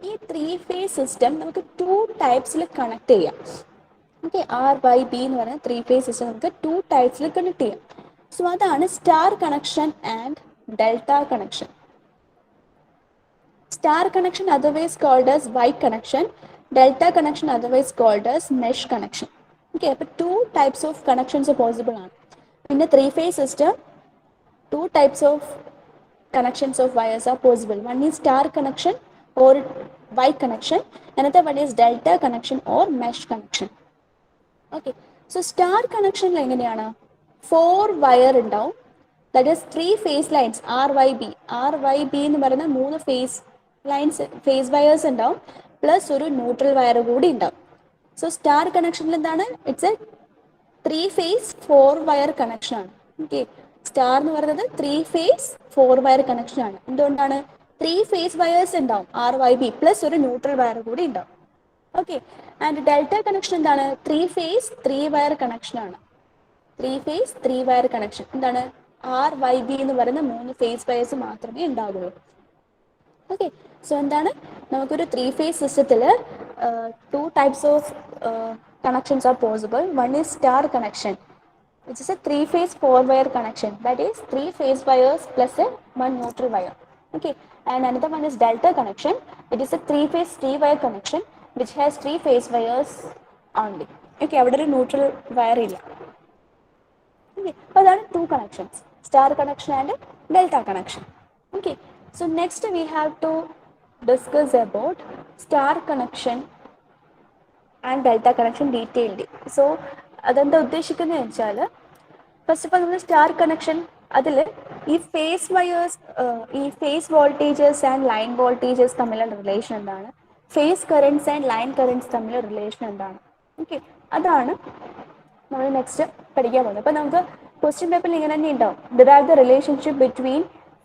Speaker 1: ഈ 3 ഫേസ് സിസ്റ്റം നമുക്ക് 2 ടൈപ്സിൽ കണക്ട് ചെയ്യാം. ഓക്കെ, RYB എന്ന് പറയുന്ന 3 ഫേസ് സിസ്റ്റം നമുക്ക് 2 ടൈപ്സിൽ കണക്ട് ചെയ്യാം. സോ അതാണ് star connection and delta connection. Star connection otherwise called as Y connection, delta connection otherwise called as mesh connection. Okay, അപ്പോൾ 2 ടൈപ്സ് ഓഫ് കണക്ഷൻസ് പോസിബിൾ ആണ്. പിന്നെ 3 phase system 2 types of connections of wires are possible. One is star connection or Y connection. Another one is delta connection or mesh connection. Okay. So star connection എങ്ങനെയാണ്? 4 wire ഉണ്ടാവും. That is 3 phase lines RYB. RYB എന്ന് പറയുന്ന 3 phase lines, phase wires ഉണ്ടാവും. Plus ഒരു neutral wire കൂടി ഉണ്ടാവും. So star കണക്ഷനിൽ എന്താണ്? It's A 3 phase 4 wire connection ആണ്. ഓക്കെ. സ്റ്റാർ എന്ന് പറയുന്നത് 3 phase 4 wire കണക്ഷൻ ആണ്. എന്തുകൊണ്ടാണ്? 3 phase wires ഉണ്ടാവും RYB പ്ലസ് ഒരു ന്യൂട്രൽ വയർ കൂടി ഉണ്ടാവും. ഓക്കെ. ആൻഡ് ഡെൽറ്റ കണക്ഷൻ എന്താണ്? 3 phase 3 wire കണക്ഷൻ ആണ്. 3 phase 3 wire കണക്ഷൻ എന്താണ്? RYB എന്ന് പറയുന്ന 3 phase wires മാത്രമേ ഉണ്ടാവുകയുള്ളൂ. ഓക്കെ. സോ എന്താണ്? നമുക്കൊരു 3 phase സിസ്റ്റത്തിൽ 2 types of connections are possible. One is star connection, which is a 3 phase 4 wire connection. That is 3 phase wires plus a 1 neutral wire. Okay. And another one is delta connection. It is a 3 phase 3 wire connection which has 3 phase wires only. Okay. അവിടെ ഒരു neutral wire ഇല്ല. Okay. അപ്പോൾ അതാണ് 2 connections, star connection and delta connection. Okay. So next we have to discuss about star connection and delta connection detailed. So അതെന്താ ഉദ്ദേശിക്കുന്നത് വെച്ചാൽ, first of all നമ്മൾ star connection അതിൽ ഈ ഫേസ് വയേഴ്സ്, ഈ phase voltages and line voltages തമ്മിലുള്ള relation എന്താണ്, phase currents and line currents തമ്മിലുള്ള റിലേഷൻ എന്താണ്. ഓക്കെ. അതാണ് നമ്മൾ നെക്സ്റ്റ് പഠിക്കാൻ പോകുന്നത്. അപ്പോൾ നമുക്ക് ക്വസ്റ്റ്യൻ പേപ്പറിൽ ഇങ്ങനെ തന്നെ ഉണ്ടാവും, derive the relationship between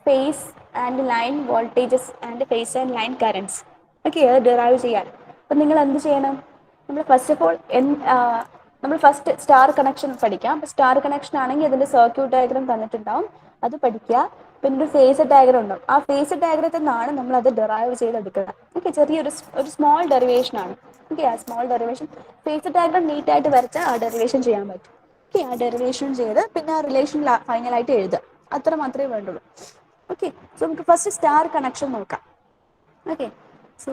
Speaker 1: phase and line voltages and phase and line currents. Okay. അത് ഡിറൈവ് ചെയ്യാൻ അപ്പം നിങ്ങൾ എന്ത് ചെയ്യണം? നമ്മൾ ഫസ്റ്റ് ഓഫ് ഓൾ നമ്മൾ ഫസ്റ്റ് സ്റ്റാർ കണക്ഷൻ പഠിക്കാം. അപ്പോൾ സ്റ്റാർ കണക്ഷൻ ആണെങ്കിൽ അതിൻ്റെ സർക്യൂട്ട് ഡയഗ്രാം തന്നിട്ടുണ്ടാവും, അത് പഠിക്കുക. പിന്നെ ഒരു ഫേസ് ഡയഗ്രാം ഉണ്ടാവും. ആ ഫേസ് ഡയഗ്രത്തിൽ നിന്നാണ് നമ്മൾ അത് ഡിറൈവ് ചെയ്തെടുക്കുക. ഓക്കെ. ചെറിയൊരു സ്മോൾ ഡെറിവേഷൻ ആണ്. ഓക്കെ. ആ സ്മോൾ ഡെറിവേഷൻ ഫേസ് ഡയഗ്രാം നീറ്റായിട്ട് വരച്ചാൽ ആ ഡെറിവേഷൻ ചെയ്യാൻ പറ്റും. ഓക്കെ. ആ ഡെറിവേഷൻ ചെയ്ത് പിന്നെ ആ റിലേഷൻ ഫൈനലായിട്ട് എഴുതുക. അത്ര മാത്രമേ വേണ്ടുള്ളൂ. ഓക്കെ. സോ നമുക്ക് ഫസ്റ്റ് സ്റ്റാർ കണക്ഷൻ നോക്കാം. Okay. So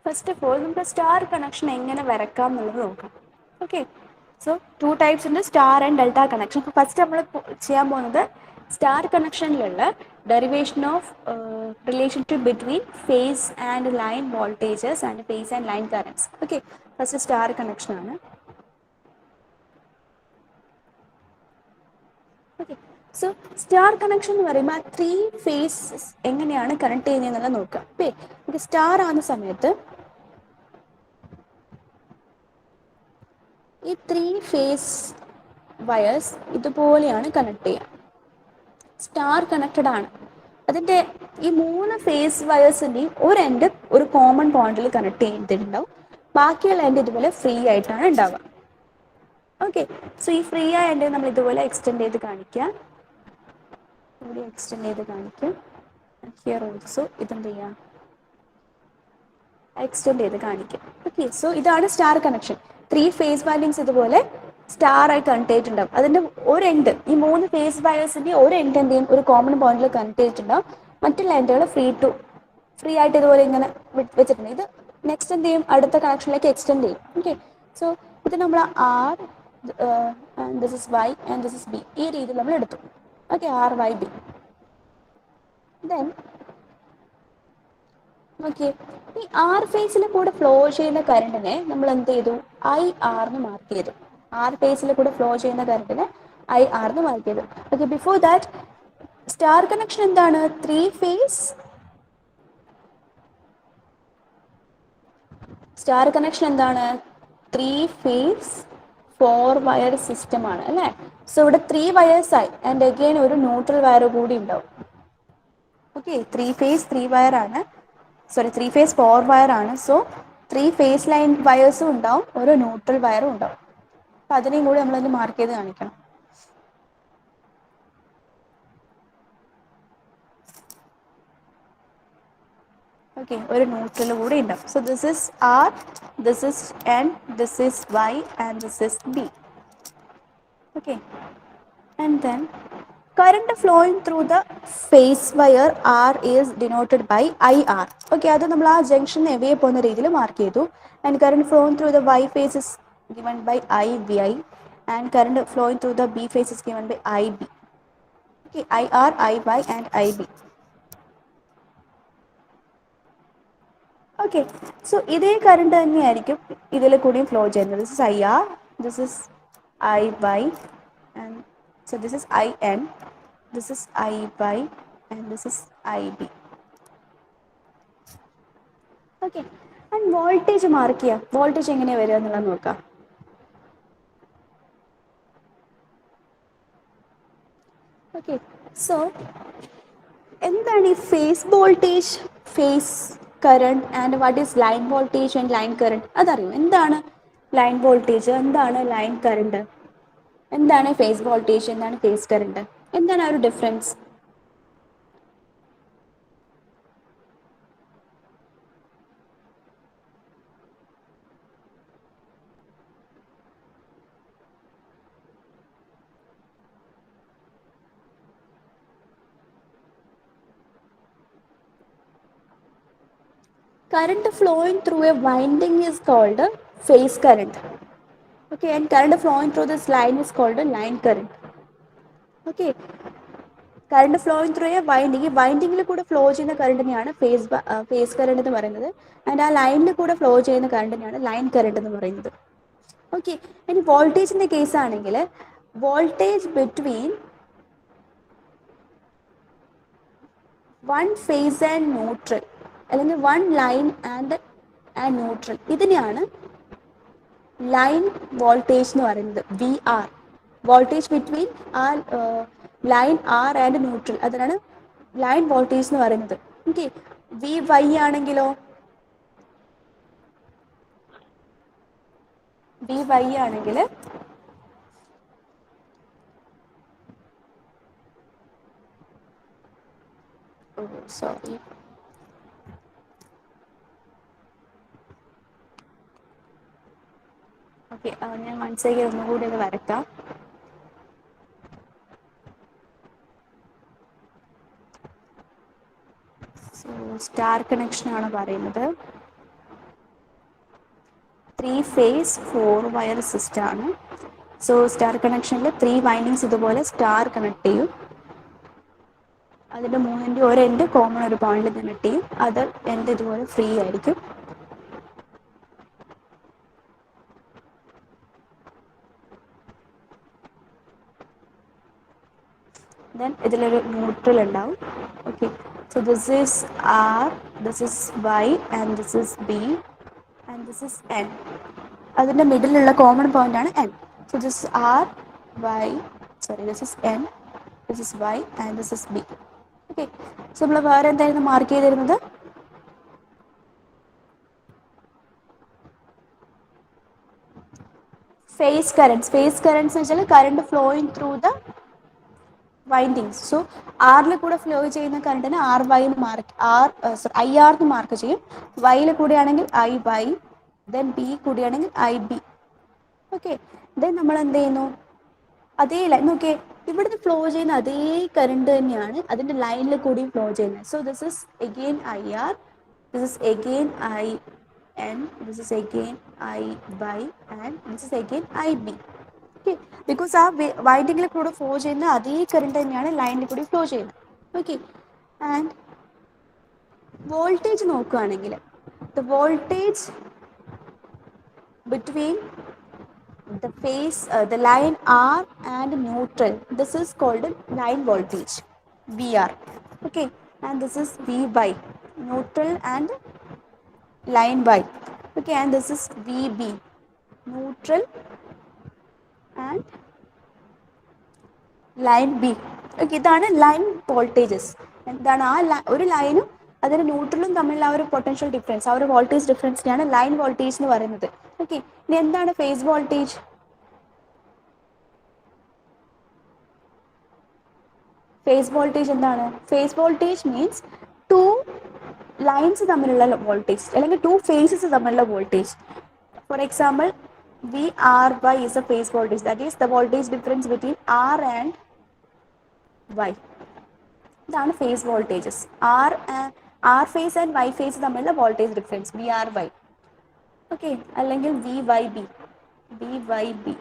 Speaker 1: first of all നമുക്ക് സ്റ്റാർ കണക്ഷൻ എങ്ങനെ വരക്കാം എന്നുള്ളത് നോക്കാം. ഓക്കെ. സോ 2 ടൈപ്സ് ഉണ്ട്, സ്റ്റാർ ആൻഡ് ഡെൽറ്റ കണക്ഷൻ. അപ്പോൾ ഫസ്റ്റ് നമ്മൾ ചെയ്യാൻ പോകുന്നത് സ്റ്റാർ കണക്ഷനിലുള്ള derivation of relationship between phase and line voltages and phase and line currents. Okay. First star connection ആണ്. ഓക്കെ. സോ സ്റ്റാർ കണക്ഷൻ എന്ന് പറയുമ്പോൾ ആ 3 ഫേസ് എങ്ങനെയാണ് കണക്ട് ചെയ്യുന്നതെന്നുള്ളത് നോക്കാം. ഓക്കെ. നമുക്ക് സ്റ്റാർ ആവുന്ന സമയത്ത് ഈ 3 ഫേസ് വയേഴ്സ് ഇതുപോലെയാണ് കണക്ട് ചെയ്യുക. സ്റ്റാർ കണക്റ്റഡ് ആണ്. അതിൻ്റെ ഈ 3 ഫേസ് വയേഴ്സിൻ്റെയും ഒരു എൻഡ് ഒരു കോമൺ പോയിന്റിൽ കണക്ട് ചെയ്തിട്ടുണ്ടാവും. ബാക്കിയുള്ള എൻഡ് ഇതുപോലെ ഫ്രീ ആയിട്ടാണ് ഉണ്ടാവുക. ഓക്കെ. സോ ഈ ഫ്രീ ആയ എൻഡ് നമ്മൾ ഇതുപോലെ എക്സ്റ്റെൻഡ് ചെയ്ത് കാണിക്കാം. ഇവിടെ എക്സ്റ്റെൻഡ് ചെയ്ത് കാണിക്കാം. ഹിയർ ഓൾസോ ഇതെന്ത് ചെയ്യാം, എക്സ്റ്റെൻഡ് ചെയ്ത് കാണിക്കാം. ഓക്കെ. സോ ഇതാണ് സ്റ്റാർ കണക്ഷൻ. 3 ഫേസ് വയറിങ്സ് ഇതുപോലെ സ്റ്റാർ ആയി കണക്ട് ചെയ്തിട്ടുണ്ടാവും. അതിൻ്റെ ഒരു എൻഡ്, ഈ 3 ഫേസ് വയേഴ്സിൻ്റെ ഒരു എൻഡ് എന്ത് ചെയ്യും, ഒരു കോമൺ പോയിന്റിൽ കണക്ട് ചെയ്തിട്ടുണ്ടാവും. മറ്റുള്ള എൻഡുകൾ ഫ്രീ ആയിട്ട് ഇതുപോലെ ഇങ്ങനെ വെച്ചിട്ടുണ്ട്. ഇത് നെക്സ്റ്റ് എന്ത് ചെയ്യും, അടുത്ത കണക്ഷനിലേക്ക് എക്സ്റ്റെൻഡ് ചെയ്യും. ഓക്കെ. സോ ഇത് നമ്മൾ R, this is Y and this is B, ഈ രീതിയിൽ നമ്മൾ എടുത്തു. ഓക്കെ. RYB. Then okay. ഈ ആർ ഫേസിൽ കൂടെ ഫ്ലോ ചെയ്യുന്ന കറണ്ടിനെ നമ്മൾ എന്ത് ചെയ്തു, IR എന്ന് മാർക്ക് ചെയ്തു. ആർ ഫേസിൽ കൂടെ ഫ്ലോ ചെയ്യുന്ന കറണ്ടിനെ IR എന്ന് മാർക്ക് ചെയ്തു. Okay. Before that star connection എന്താണ്, 3 ഫേസ് സ്റ്റാർ കണക്ഷൻ എന്താണ്, 3 ഫേസ് 4 വയർ സിസ്റ്റം ആണ് അല്ലേ. സോ ഇവിടെ 3 വയേഴ്സ് ആയി ആൻഡ് അഗെയിൻ ഒരു ന്യൂട്രൽ വയർ കൂടി ഉണ്ടാവും. ഓക്കെ. 3 ഫേസ് 3 വയർ ആണ്, 3 ഫേസ് 4 വയർ ആണ്. സോ 3 ഫേസ് ലൈൻ വയേഴ്സും ഉണ്ടാവും, ഒരു ന്യൂട്രൽ വയറും ഉണ്ടാവും. അപ്പം അതിനെയും കൂടി നമ്മളൊന്ന് മാർക്ക് ചെയ്ത് കാണിക്കണം. ഓക്കെ, ഒരു ന്യൂട്രൽ കൂടി ഉണ്ടാവും. So this is R, this is N, this is Y and this is B. Okay, and then current flowing through the phase wire R is denoted by IR. Okay, അത് നമ്മൾ ആ junction away പോകുന്ന രീതിയിൽ mark ചെയ്തു. And current flowing through the Y phase is given by IBI and current flowing through the B phase is given by IB. Okay, IR, IY and IB. Okay, so ഇതേ current തന്നെയായിരിക്കും ഇതിൽ കൂടിയും flow ചെയ്യുന്നത്. This is IR, this is IY and so this is IN, this is IY and this is IB. Okay, and voltage mark ചെയ്യാം. Voltage എങ്ങനെയാണ് വരിക എന്നുള്ളത് നോക്കാം. ഓക്കെ, സോ എന്താണ് ഈ phase voltage, phase current and what is line voltage and line current അതറിയും. എന്താണ് line voltage, എന്താണ് ലൈൻ കറണ്ട്, എന്താണ് ഫേസ് വോൾട്ടേജ്, എന്താണ് ഫേസ് കറണ്ട്, എന്താണ് ആ ഒരു difference? Current flowing through a winding is called a phase current. Okay, and current flowing through this line is called a line current. Okay, current flowing through A winding, ഈ വൈൻഡിങ്ങിൽ കൂടെ flow ചെയ്യുന്ന കറണ്ടിനെയാണ് phase current എന്ന് പറയുന്നത്. And ആ ലൈനിൽ കൂടെ flow ചെയ്യുന്ന കറണ്ടിനെയാണ് line current എന്ന് പറയുന്നത്. ഓക്കെ, ഇനി വോൾട്ടേജിന്റെ കേസ് ആണെങ്കിൽ voltage between one phase and neutral അല്ലെങ്കിൽ വൺ ലൈൻ ആൻഡ് ന്യൂട്രൽ, ഇതിനെയാണ് ലൈൻ വോൾട്ടേജ് എന്ന് പറയുന്നത്. വി ആർ, വോൾട്ടേജ് ബിറ്റ്വീൻ ആ ലൈൻ ആർ ആൻഡ് ന്യൂട്രൽ, അതിനാണ് ലൈൻ വോൾട്ടേജ് എന്ന് പറയുന്നത്. ഓക്കെ, വി വൈ ആണെങ്കിലോ, വി വൈ ആണെങ്കിൽ സോറി, ഓക്കെ, ഞാൻ മനസ്സിലേക്ക് ഒന്നുകൂടി അത് വരക്കാം. സോ സ്റ്റാർ കണക്ഷൻ ആണ് പറയുന്നത്. 3 ഫേസ് 4 വയർ സിസ്റ്റം ആണ്. സോ സ്റ്റാർ കണക്ഷനിൽ 3 വൈൻഡിങ്സ് ഇതുപോലെ സ്റ്റാർ കണക്ട് ചെയ്യും. അതിൻ്റെ മൂന്നിൻ്റെ ഒരു എൻഡ് കോമൺ ഒരു പോയിന്റിൽ കണക്ട് ചെയ്യും. അത് എൻഡ് ഇതുപോലെ ഫ്രീ ആയിരിക്കും. ദെൻ ഇതിലൊരു ന്യൂട്രൽ ഉണ്ടാവും. Okay, so this is R, this is Y and this is B and this is N. അതിൻ്റെ മിഡിലുള്ള കോമൺ പോയിന്റ് ആണ് N. So this R Y, sorry, this is N, this is Y and this is B. Okay, so നമ്മൾ വേറെ എന്തായിരുന്നു mark ചെയ്തിരുന്നത്? Face currents. Face currents എന്ന് വെച്ചാൽ current flowing through the windings. So ആറിൽ കൂടെ flow ചെയ്യുന്ന കറണ്ടിന് ആർ വൈ എന്ന് മാർക്ക്, ഐ ആർ എന്ന് മാർക്ക് ചെയ്യും. വൈയിൽ കൂടെയാണെങ്കിൽ ഐ വൈ, ദെൻ ബി കൂടിയാണെങ്കിൽ ഐ ബി. ഓക്കെ, ദെൻ നമ്മൾ എന്ത് ചെയ്യുന്നു, അതേ ലൈൻ നോക്കിയേ, ഇവിടുന്ന് ഫ്ലോ ചെയ്യുന്ന അതേ കറണ്ട് തന്നെയാണ് അതിൻ്റെ ലൈനിൽ കൂടി ഫ്ലോ ചെയ്യുന്നത്. So this is again I R, this is again I N, this is again I Y and this is again I B. Okay, because ആ വൈൻഡിങ്ങിൽ കൂടെ ഫ്ലോ ചെയ്യുന്ന അതേ കറണ്ട് തന്നെയാണ് ലൈനിൽ കൂടി ഫ്ലോ ചെയ്യുന്നത്. ഓക്കെ, ആൻഡ് വോൾട്ടേജ് നോക്കുകയാണെങ്കിൽ the voltage between the phase, the line R and neutral, this is called line voltage, VR. Okay, and this is VY, neutral and line Y. Okay, and this is VB, neutral and line B. Okay, ഇതാണ് line voltages. എന്താണ് ആ ഒരു ലൈനും അതിന് ന്യൂട്രലും തമ്മിലുള്ള ആ ഒരു പൊട്ടൻഷ്യൽ ഡിഫറൻസ്, ആ ഒരു വോൾട്ടേജ് ഡിഫറൻസിനെയാണ് ലൈൻ വോൾട്ടേജ് എന്ന് പറയുന്നത്. ഓക്കെ, ഇനി എന്താണ് ഫേസ് വോൾട്ടേജ്? ഫേസ് വോൾട്ടേജ് എന്താണ്? Phase voltage means two lines തമ്മിലുള്ള വോൾട്ടേജ് അല്ലെങ്കിൽ ടു ഫേസസ് തമ്മിലുള്ള voltage. For example V R Y is a phase voltage, that is the voltage difference between R and Y. ഇതാണ് phase voltages. R phase and Y phase തമ്മിലുള്ള voltage difference V R Y. Okay, അല്ലെങ്കിൽ V Y B, V Y B,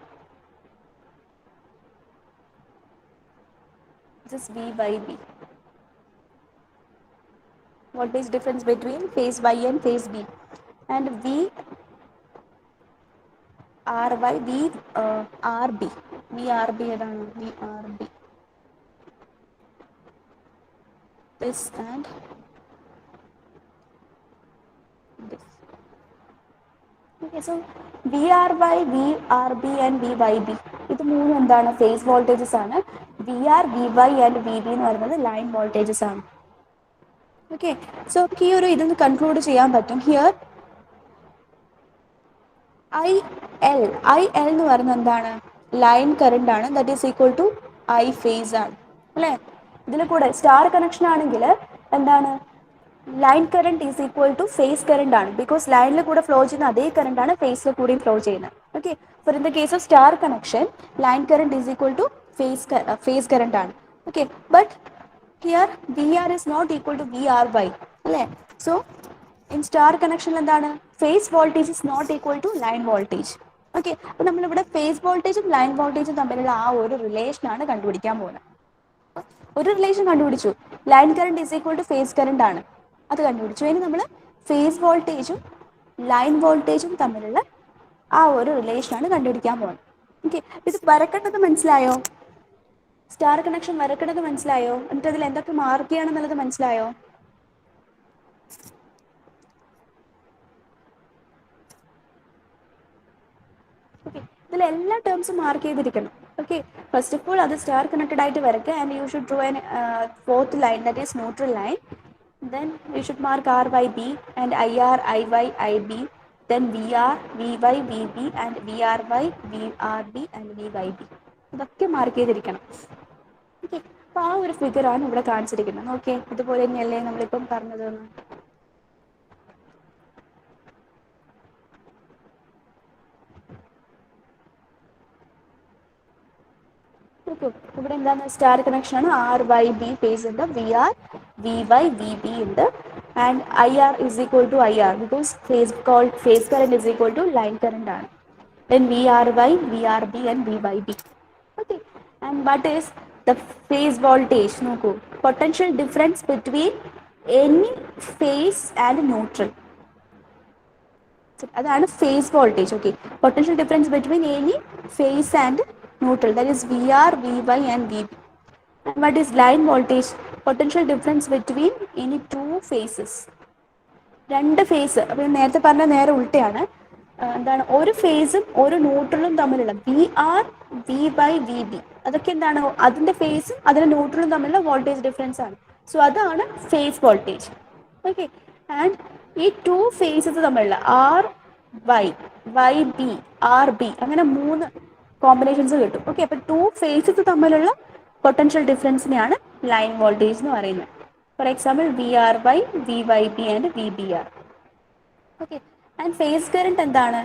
Speaker 1: just V by B. Voltage difference between phase Y and phase B. And V R by V R B. V R B ഏതാണ്? V R B. This and this. Okay, so V R by V R B and V Y B. ഇത് മൂന്നും എന്താണ്? Phase voltages ആണ്. V R, V Y and V B എന്ന് പറയുന്നത് line voltages ആണ്. Okay, so ഈ ഒരു ഇതൊന്ന് കൺക്ലൂഡ് ചെയ്യാൻ പറ്റും. ഹിയർ ഐ എൽ എന്ന് പറയുന്നത് എന്താണ്? ലൈൻ കറണ്ട് ആണ്. That is equal to I phase ആണ് അല്ലേ? ഇതിൽ കൂടെ സ്റ്റാർ കണക്ഷൻ ആണെങ്കിൽ എന്താണ്? Line current is equal to phase current ആണ്. ബിക്കോസ് ലൈനിൽ കൂടെ ഫ്ലോ ചെയ്യുന്ന അതേ കറണ്ട് ആണ് ഫേസിൽ കൂടെയും ഫ്ലോ ചെയ്യുന്നത്. Okay, for in the case of star connection line current is equal to phase current ആണ്. Okay, but here V R is not equal to V R Y അല്ലേ? സോ ഇൻ സ്റ്റാർ കണക്ഷനിൽ എന്താണ്? Phase voltage is not equal to line voltage. Okay, അപ്പൊ നമ്മളിവിടെ face വോൾട്ടേജും line വോൾട്ടേജും തമ്മിലുള്ള ആ ഒരു റിലേഷനാണ് കണ്ടുപിടിക്കാൻ പോകുന്നത്. ഒരു റിലേഷൻ കണ്ടുപിടിച്ചു, line current is equal to phase current ആണ്, അത് കണ്ടുപിടിച്ചു. ഇനി നമ്മൾ ഫേസ് വോൾട്ടേജും ലൈൻ വോൾട്ടേജും തമ്മിലുള്ള ആ ഒരു റിലേഷനാണ് കണ്ടുപിടിക്കാൻ പോകുന്നത്. ഓക്കെ, ഇത് വരക്കേണ്ടത് മനസ്സിലായോ? സ്റ്റാർ കണക്ഷൻ വരക്കേണ്ടത് മനസ്സിലായോ? എന്നിട്ട് അതിൽ എന്തൊക്കെ മാർക്ക് ചെയ്യണമെന്നുള്ളത് മനസ്സിലായോ? ഓക്കെ, ഇതിൽ എല്ലാ ടേംസും മാർക്ക് ചെയ്തിരിക്കണം. ഓക്കെ, ഫസ്റ്റ് ഓഫ് ഓൾ അത് സ്റ്റാർ കണക്റ്റഡ് ആയിട്ട് വരയ്ക്കുക. And you should draw an fourth line, that is neutral line. Then you should mark R by B and IR, IY, IB. Then VR, VY, VB and VRY, VRB and VYB. ഇതൊക്കെ mark ചെയ്തിരിക്കണം. Okay, അപ്പോൾ ആ ഒരു ഫിഗറാണ് ഇവിടെ കാണിച്ചിരിക്കുന്നത്. Okay, ഇതുപോലെ തന്നെയല്ലേ നമ്മളിപ്പം പറഞ്ഞത്? ഓക്കെ, ഇവിടെ എന്താണ്? സ്റ്റാർ കണക്ഷൻ ആണ്. ആർ വൈ ബി ഫേസ് ഉണ്ട്, V R, V Y, V B ഉണ്ട്. And I R is equal to I R because phase current is equal to line current ആണ്. Then V R Y, V R B and V Y B. Okay, and what is the phase voltage? നോക്കൂ, potential difference between any phase and neutral, അതാണ് phase voltage. Okay, potential difference between any phase and neutral, that is VR, VY and VB. And what is line voltage? Potential difference between any two phases. രണ്ട് face, അപ്പം നേരത്തെ പറഞ്ഞ നേരെ ഉൾട്ടയാണ്. എന്താണ്? ഒരു ഫേസും ഒരു ന്യൂട്രലും തമ്മിലുള്ള V R, V Y V B, അതൊക്കെ എന്താണ്? അതിന്റെ ഫേസും അതിന്റെ ന്യൂട്രലും തമ്മിലുള്ള വോൾട്ടേജ് ഡിഫറൻസ് ആണ്. സോ അതാണ് ഫേസ് വോൾട്ടേജ്. ഓക്കെ, ആൻഡ് ഈ ടു ഫേസസ് തമ്മിലുള്ള R Y, Y B, R B, അങ്ങനെ മൂന്ന് കോമ്പിനേഷൻസ് കിട്ടും. ഓക്കെ, അപ്പൊ ടു ഫേസസ് തമ്മിലുള്ള പൊട്ടൻഷ്യൽ ഡിഫറൻസിനെയാണ് ലൈൻ വോൾട്ടേജ് എന്ന് പറയുന്നത്. For example V R Y, V Y B and V B R. Okay, and phase current എന്താണ്?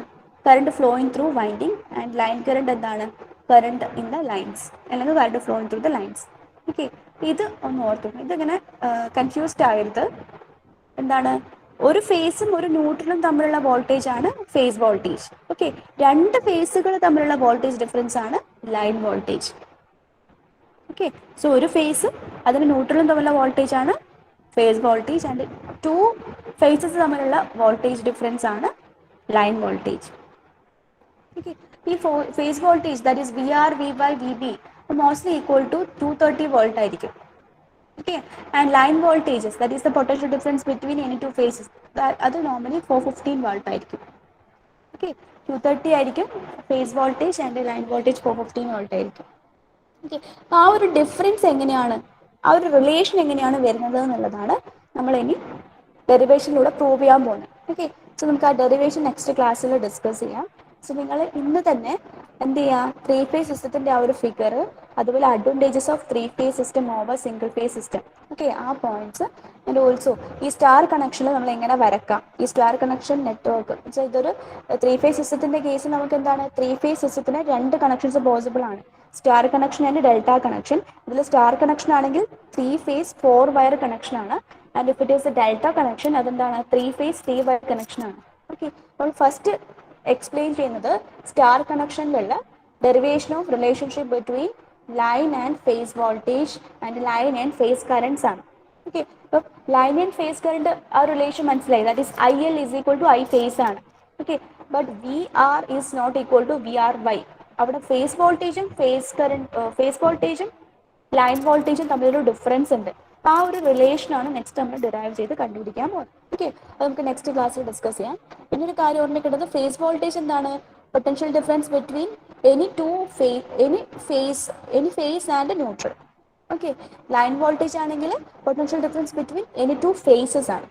Speaker 1: Current flowing through winding. And line current എന്താണ്? കറണ്ട് ഇൻ ദ ലൈൻസ്, അല്ലെങ്കിൽ current flowing through the lines. Okay, ഇത് ഒന്ന് ഓർത്തു, ഇതിങ്ങനെ confused ആകരുത്. എന്താണ്? ഒരു ഫേസും ഒരു ന്യൂട്രലും തമ്മിലുള്ള വോൾട്ടേജ് ആണ് ഫേസ് വോൾട്ടേജ്. ഓക്കെ, രണ്ട് ഫേസുകൾ തമ്മിലുള്ള വോൾട്ടേജ് ഡിഫറൻസ് ആണ് ലൈൻ വോൾട്ടേജ്. ഓക്കെ, സോ ഒരു ഫേസും അതിന് ന്യൂട്രലും തമ്മിലുള്ള വോൾട്ടേജ് ആണ് phase voltage. And two phases തമ്മിലുള്ള വോൾട്ടേജ് ഡിഫറൻസ് ആണ് ലൈൻ വോൾട്ടേജ്. ഓക്കെ, ഈ phase voltage that is V R, V Y, V B mostly equal to 230 volt ആയിരിക്കും. Okay, and line voltages, that is the potential difference between any two phases, അത് normally 415 what ആയിരിക്കും. Okay, 230 ആയിരിക്കും face voltage and line voltage 415 volt ആയിരിക്കും. Okay, അപ്പോൾ ആ ഒരു difference എങ്ങനെയാണ്, ആ ഒരു റിലേഷൻ എങ്ങനെയാണ് വരുന്നത് എന്നുള്ളതാണ് നമ്മൾ ഇനി ഡെറിവേഷനിലൂടെ പ്രൂവ് ചെയ്യാൻ പോകുന്നത്. ഓക്കെ, സോ നമുക്ക് ആ ഡെറിവേഷൻ നെക്സ്റ്റ് ക്ലാസ്സിൽ ഡിസ്കസ് ചെയ്യാം. സോ നിങ്ങൾ ഇന്ന് തന്നെ എന്ത് ചെയ്യുക, ത്രീ ഫേസ് സിസ്റ്റത്തിൻ്റെ ആ ഒരു ഫിഗർ അതുപോലെ advantages of 3-phase system over single phase system. Okay, ആ പോയിന്റ്സ്. ആൻഡ് ഓൾസോ ഈ സ്റ്റാർ കണക്ഷനിൽ നമ്മൾ എങ്ങനെ വരക്കാം, ഈ സ്റ്റാർ കണക്ഷൻ നെറ്റ്വർക്ക് വെച്ചാൽ ഇതൊരു 3-phase സിസ്റ്റത്തിന്റെ കേസിൽ നമുക്ക് എന്താണ് 3-phase സിസ്റ്റത്തിന് 2 കണക്ഷൻസ് പോസിബിൾ ആണ്. Star connection and delta connection. ഇതിൽ സ്റ്റാർ കണക്ഷൻ ആണെങ്കിൽ 3-phase 4-wire കണക്ഷൻ ആണ്. And if it is a delta connection അതെന്താണ് 3-phase 3-wire കണക്ഷൻ ആണ്. ഓക്കെ, അപ്പോൾ ഫസ്റ്റ് എക്സ്പ്ലെയിൻ ചെയ്യുന്നത് സ്റ്റാർ കണക്ഷനിലുള്ള derivation of relationship between line and phase voltage and line and phase currents ആണ്. Okay, അപ്പം line and phase current ആ relation മനസ്സിലായി, that is I L is equal to I phase ആണ്. Okay, but V R is not equal to V R Y. അവിടെ phase വോൾട്ടേജും phase വോൾട്ടേജും line വോൾട്ടേജും തമ്മിലൊരു ഡിഫറൻസ് ഉണ്ട്. ആ ഒരു റിലേഷനാണ് നെക്സ്റ്റ് നമ്മൾ ഡിറൈവ് ചെയ്ത് കണ്ടുപിടിക്കാൻ പോകുന്നത്. ഓക്കെ, അത് നമുക്ക് നെക്സ്റ്റ് ക്ലാസ്സിൽ ഡിസ്കസ് ചെയ്യാം. പിന്നെ ഒരു കാര്യം ഓർമ്മിക്കേണ്ടത്, ഫേസ് വോൾട്ടേജ് എന്താണ്, potential difference between any phase and neutral. Okay, line voltage ആണെങ്കിൽ potential difference between any 2 phases ആണ്.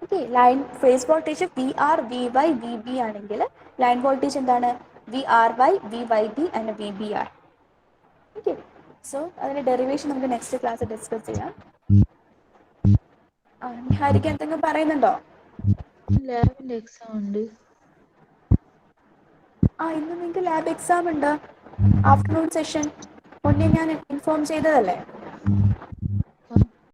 Speaker 1: Okay, line phase voltage V R V Y V B ആണെങ്കിൽ ലൈൻ വോൾട്ടേജ് എന്താണ് V R Y V Y B and V B R. Okay, so അതിന്റെ derivation നമുക്ക് next class discuss ചെയ്യാം. ഹരിക്ക് എന്തെങ്കിലും പറയുന്നുണ്ടോ?
Speaker 2: ലാബിന്റെ എക്സാം ഉണ്ട്.
Speaker 1: ഇന്ന് നിങ്ങൾക്ക് ലാബ് എക്സാം ഉണ്ട്, ആഫ്റ്റർനൂൺ സെഷൻ. മുന്നേ ഞാൻ ഇൻഫോം ചെയ്തതല്ലേ?